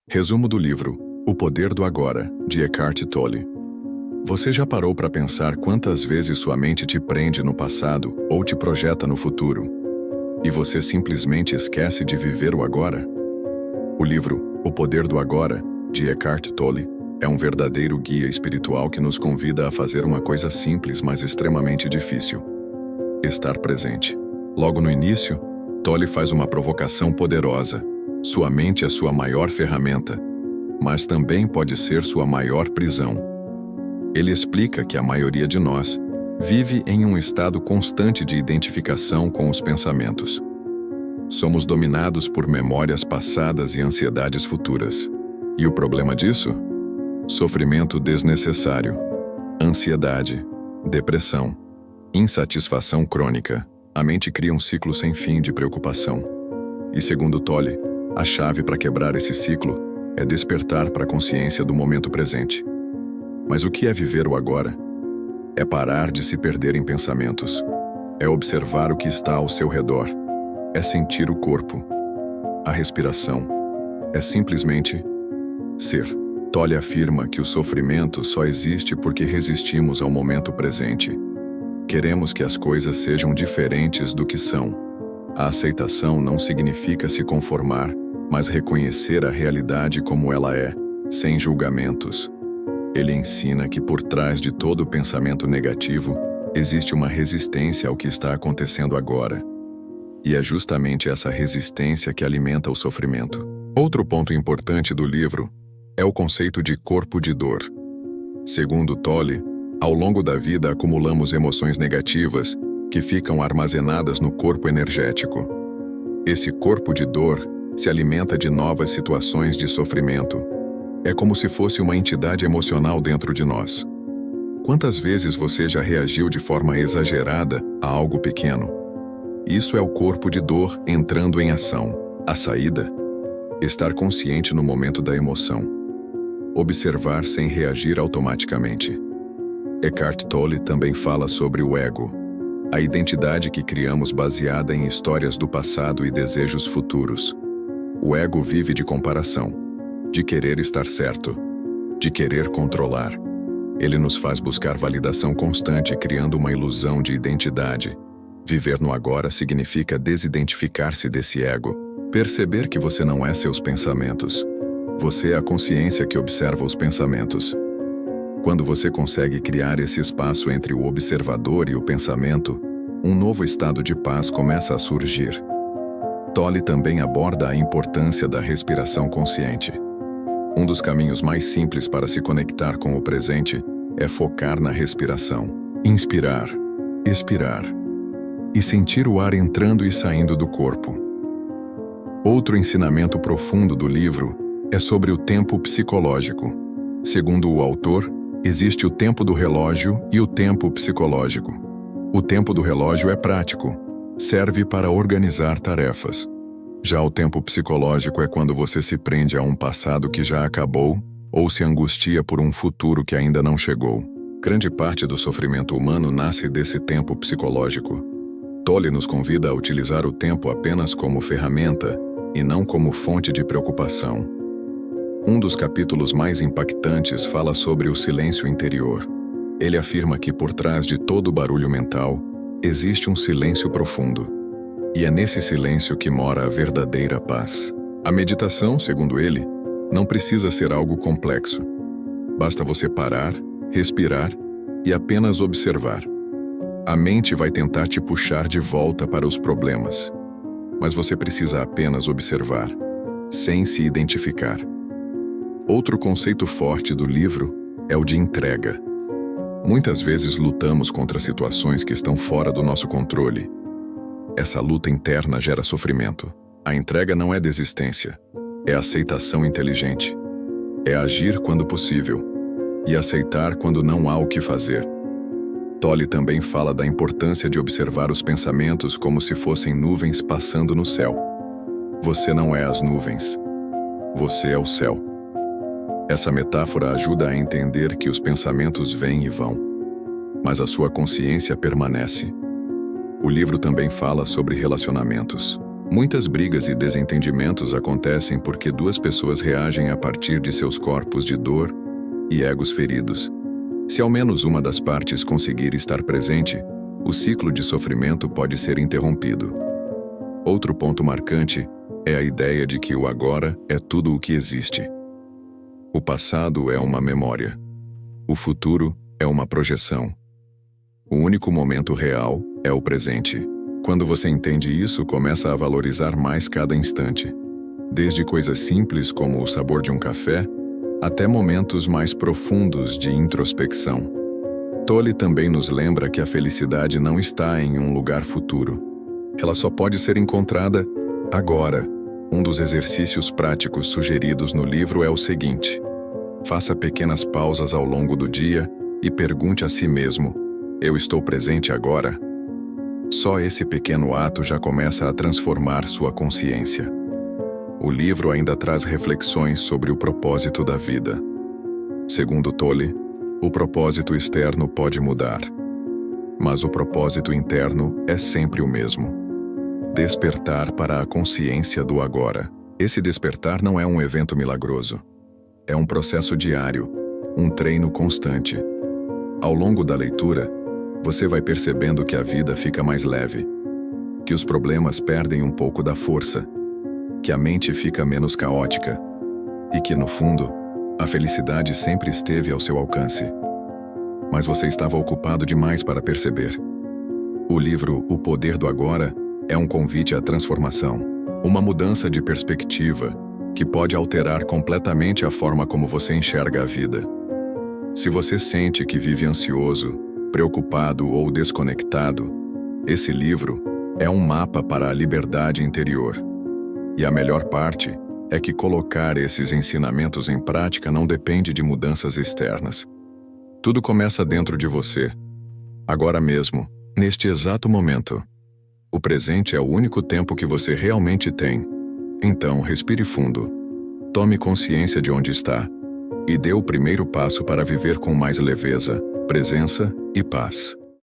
Resumo do livro O Poder do Agora, de Eckhart Tolle. Você já parou para pensar quantas vezes sua mente te prende no passado ou te projeta no futuro? E você simplesmente esquece de viver o agora? O livro O Poder do Agora, de Eckhart Tolle, é um verdadeiro guia espiritual que nos convida a fazer uma coisa simples, mas extremamente difícil: estar presente. Logo no início, Tolle faz uma provocação poderosa. Sua mente é sua maior ferramenta, mas também pode ser sua maior prisão. Ele explica que a maioria de nós vive em um estado constante de identificação com os pensamentos. Somos dominados por memórias passadas e ansiedades futuras. E o problema disso? Sofrimento desnecessário, ansiedade, depressão, insatisfação crônica. A mente cria um ciclo sem fim de preocupação. E segundo Tolle, a chave para quebrar esse ciclo é despertar para a consciência do momento presente. Mas o que é viver o agora? É parar de se perder em pensamentos. É observar o que está ao seu redor. É sentir o corpo, a respiração. É simplesmente ser. Tolle afirma que o sofrimento só existe porque resistimos ao momento presente. Queremos que as coisas sejam diferentes do que são. A aceitação não significa se conformar, mas reconhecer a realidade como ela é, sem julgamentos. Ele ensina que por trás de todo pensamento negativo existe uma resistência ao que está acontecendo agora. E é justamente essa resistência que alimenta o sofrimento. Outro ponto importante do livro é o conceito de corpo de dor. Segundo Tolle, ao longo da vida acumulamos emoções negativas que ficam armazenadas no corpo energético. Esse corpo de dor se alimenta de novas situações de sofrimento. É como se fosse uma entidade emocional dentro de nós. Quantas vezes você já reagiu de forma exagerada a algo pequeno? Isso é o corpo de dor entrando em ação. A saída? Estar consciente no momento da emoção. Observar sem reagir automaticamente. Eckhart Tolle também fala sobre o ego, a identidade que criamos baseada em histórias do passado e desejos futuros. O ego vive de comparação, de querer estar certo, de querer controlar. Ele nos faz buscar validação constante, criando uma ilusão de identidade. Viver no agora significa desidentificar-se desse ego, perceber que você não é seus pensamentos. Você é a consciência que observa os pensamentos. Quando você consegue criar esse espaço entre o observador e o pensamento, um novo estado de paz começa a surgir. Tolle também aborda a importância da respiração consciente. Um dos caminhos mais simples para se conectar com o presente é focar na respiração. Inspirar, expirar e sentir o ar entrando e saindo do corpo. Outro ensinamento profundo do livro é sobre o tempo psicológico. Segundo o autor, existe o tempo do relógio e o tempo psicológico. O tempo do relógio é prático, serve para organizar tarefas. Já o tempo psicológico é quando você se prende a um passado que já acabou ou se angustia por um futuro que ainda não chegou. Grande parte do sofrimento humano nasce desse tempo psicológico. Tolle nos convida a utilizar o tempo apenas como ferramenta e não como fonte de preocupação. Um dos capítulos mais impactantes fala sobre o silêncio interior. Ele afirma que por trás de todo barulho mental existe um silêncio profundo. E é nesse silêncio que mora a verdadeira paz. A meditação, segundo ele, não precisa ser algo complexo. Basta você parar, respirar e apenas observar. A mente vai tentar te puxar de volta para os problemas, mas você precisa apenas observar, sem se identificar. Outro conceito forte do livro é o de entrega. Muitas vezes lutamos contra situações que estão fora do nosso controle. Essa luta interna gera sofrimento. A entrega não é desistência, é aceitação inteligente. É agir quando possível e aceitar quando não há o que fazer. Tolle também fala da importância de observar os pensamentos como se fossem nuvens passando no céu. Você não é as nuvens. Você é o céu. Essa metáfora ajuda a entender que os pensamentos vêm e vão, mas a sua consciência permanece. O livro também fala sobre relacionamentos. Muitas brigas e desentendimentos acontecem porque duas pessoas reagem a partir de seus corpos de dor e egos feridos. Se ao menos uma das partes conseguir estar presente, o ciclo de sofrimento pode ser interrompido. Outro ponto marcante é a ideia de que o agora é tudo o que existe. O passado é uma memória. O futuro é uma projeção. O único momento real é o presente. Quando você entende isso, começa a valorizar mais cada instante. Desde coisas simples como o sabor de um café, até momentos mais profundos de introspecção. Tolle também nos lembra que a felicidade não está em um lugar futuro. Ela só pode ser encontrada agora. Um dos exercícios práticos sugeridos no livro é o seguinte: faça pequenas pausas ao longo do dia e pergunte a si mesmo: eu estou presente agora? Só esse pequeno ato já começa a transformar sua consciência. O livro ainda traz reflexões sobre o propósito da vida. Segundo Tolle, o propósito externo pode mudar, mas o propósito interno é sempre o mesmo. Despertar para a consciência do agora. Esse despertar não é um evento milagroso. É um processo diário, um treino constante. Ao longo da leitura, você vai percebendo que a vida fica mais leve, que os problemas perdem um pouco da força, que a mente fica menos caótica e que, no fundo, a felicidade sempre esteve ao seu alcance. Mas você estava ocupado demais para perceber. O livro O Poder do Agora é um convite à transformação, uma mudança de perspectiva que pode alterar completamente a forma como você enxerga a vida. Se você sente que vive ansioso, preocupado ou desconectado, esse livro é um mapa para a liberdade interior. E a melhor parte é que colocar esses ensinamentos em prática não depende de mudanças externas. Tudo começa dentro de você, agora mesmo, neste exato momento. O presente é o único tempo que você realmente tem. Então, respire fundo. Tome consciência de onde está e dê o primeiro passo para viver com mais leveza, presença e paz.